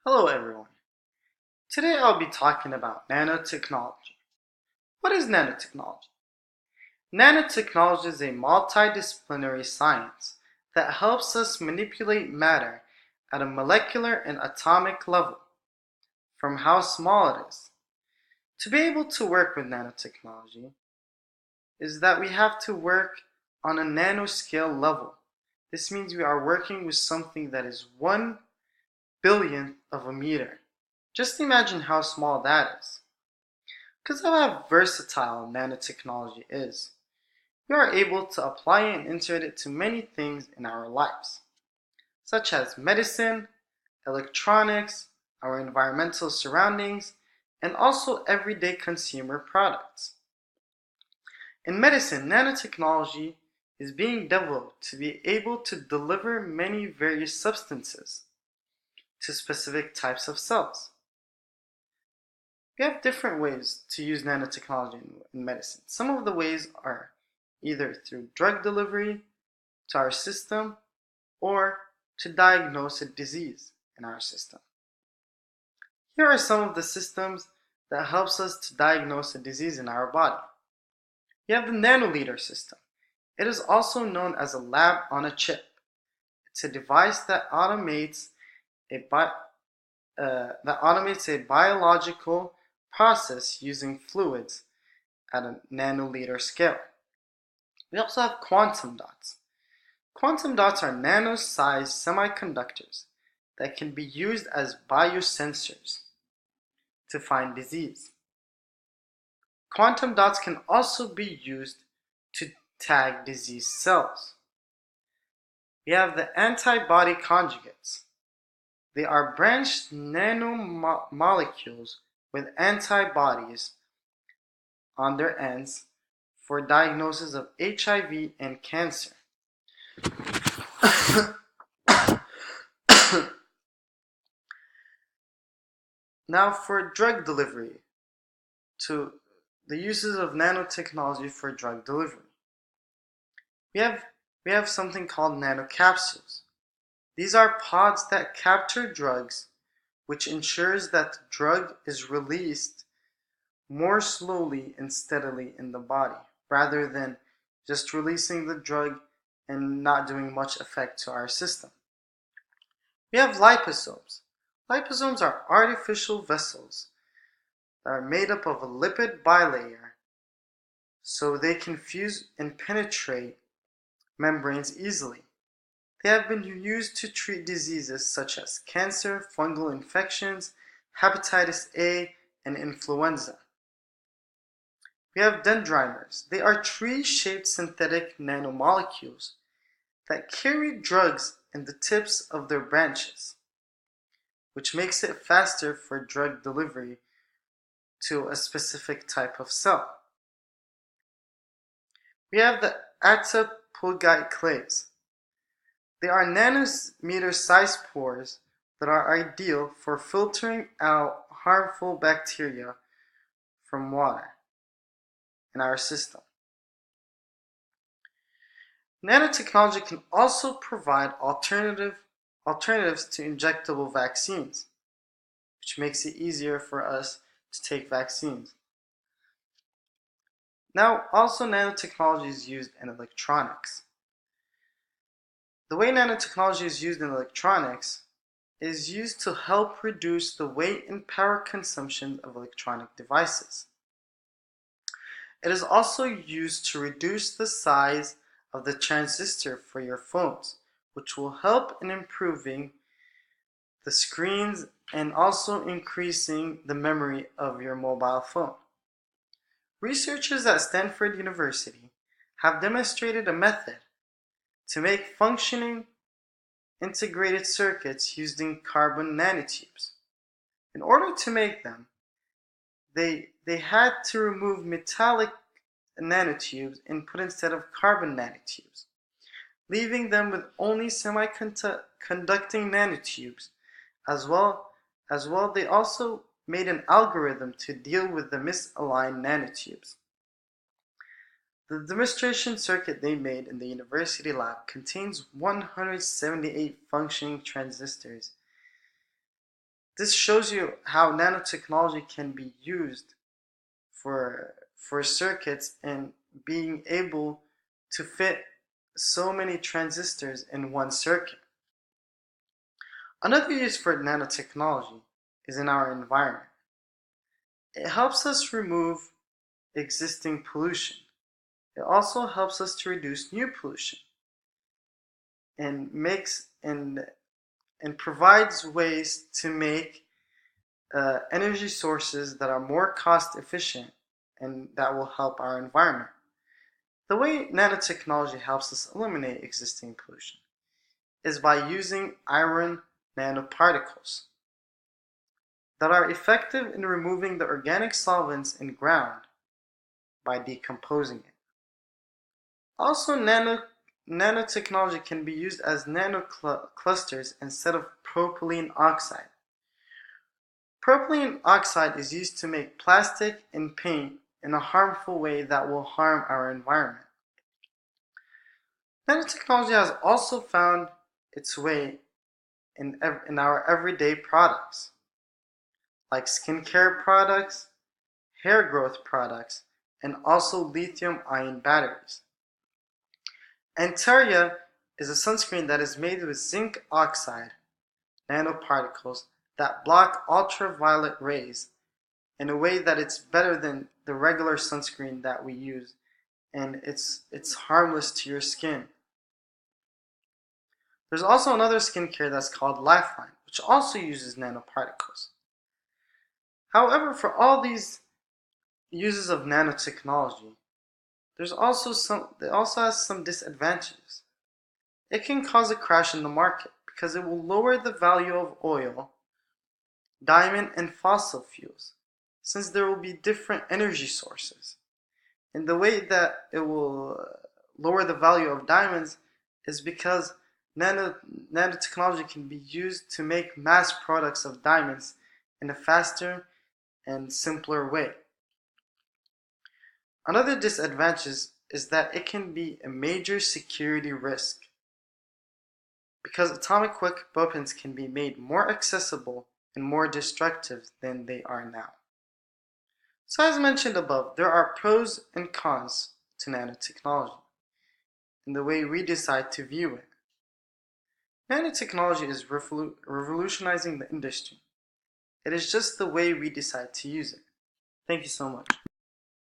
Hello everyone. Today I'll be talking about nanotechnology. What is nanotechnology? Nanotechnology is a multidisciplinary science that helps us manipulate matter at a molecular and atomic level, from how small it is. To be able to work with nanotechnology is that we have to work on a nanoscale level. This means we are working with something that is 1 billionth of a meter. Just imagine how small that is. Because of how versatile nanotechnology is, we are able to apply and insert it to many things in our lives, such as medicine, electronics, our environmental surroundings, and also everyday consumer products. In medicine, nanotechnology is being developed to be able to deliver many various substances to specific types of cells. We have different ways to use nanotechnology in medicine. Some of the ways are either through drug delivery to our system or to diagnose a disease in our system. Here are some of the systems that helps us to diagnose a disease in our body. You have the nanoliter system. It is also known as a lab on a chip. It's a device that automates a biological process using fluids at a nanoliter scale. We also have quantum dots. Quantum dots are nano-sized semiconductors that can be used as biosensors to find disease. Quantum dots can also be used to tag disease cells. We have the antibody conjugates. They are branched nanomolecules with antibodies on their ends for diagnosis of HIV and cancer. Now for drug delivery, to the uses of nanotechnology for drug delivery. We have something called nanocapsules. These are pods that capture drugs, which ensures that the drug is released more slowly and steadily in the body, rather than just releasing the drug and not doing much effect to our system. We have liposomes. Liposomes are artificial vessels that are made up of a lipid bilayer so they can fuse and penetrate membranes easily. They have been used to treat diseases such as cancer, fungal infections, hepatitis A, and influenza. We have dendrimers. They are tree-shaped synthetic nanomolecules that carry drugs in the tips of their branches, which makes it faster for drug delivery to a specific type of cell. We have the attapulgite clays. They are nanometer-sized pores that are ideal for filtering out harmful bacteria from water in our system. Nanotechnology can also provide alternatives to injectable vaccines, which makes it easier for us to take vaccines. Now, also nanotechnology is used in electronics. The way nanotechnology is used in electronics is used to help reduce the weight and power consumption of electronic devices. It is also used to reduce the size of the transistor for your phones, which will help in improving the screens and also increasing the memory of your mobile phone. Researchers at Stanford University have demonstrated a method to make functioning integrated circuits using carbon nanotubes. In order to make them, they had to remove metallic nanotubes and put instead of carbon nanotubes, leaving them with only semiconducting nanotubes. As well, they also made an algorithm to deal with the misaligned nanotubes. The demonstration circuit they made in the university lab contains 178 functioning transistors This shows you how nanotechnology can be used for circuits and being able to fit so many transistors in one circuit. Another use for nanotechnology is in our environment. It helps us remove existing pollution. It also helps us to reduce new pollution and provides ways to make energy sources that are more cost efficient and that will help our environment. The way nanotechnology helps us eliminate existing pollution is by using iron nanoparticles that are effective in removing the organic solvents in ground by decomposing it. Also, nanotechnology can be used as nanoclusters instead of propylene oxide. Propylene oxide is used to make plastic and paint in a harmful way that will harm our environment. Nanotechnology has also found its way in our everyday products, like skincare products, hair growth products, and also lithium-ion batteries. Antaria is a sunscreen that is made with zinc oxide nanoparticles that block ultraviolet rays in a way that it's better than the regular sunscreen that we use, and it's harmless to your skin. There's also another skincare that's called Lifeline, which also uses nanoparticles. However, for all these uses of nanotechnology, it also has some disadvantages. It can cause a crash in the market because it will lower the value of oil, diamond, and fossil fuels, since there will be different energy sources. And the way that it will lower the value of diamonds is because nanotechnology can be used to make mass products of diamonds in a faster and simpler way. Another disadvantage is that it can be a major security risk because atomic weapons can be made more accessible and more destructive than they are now. So as mentioned above, there are pros and cons to nanotechnology and the way we decide to view it. Nanotechnology is revolutionizing the industry. It is just the way we decide to use it. Thank you so much.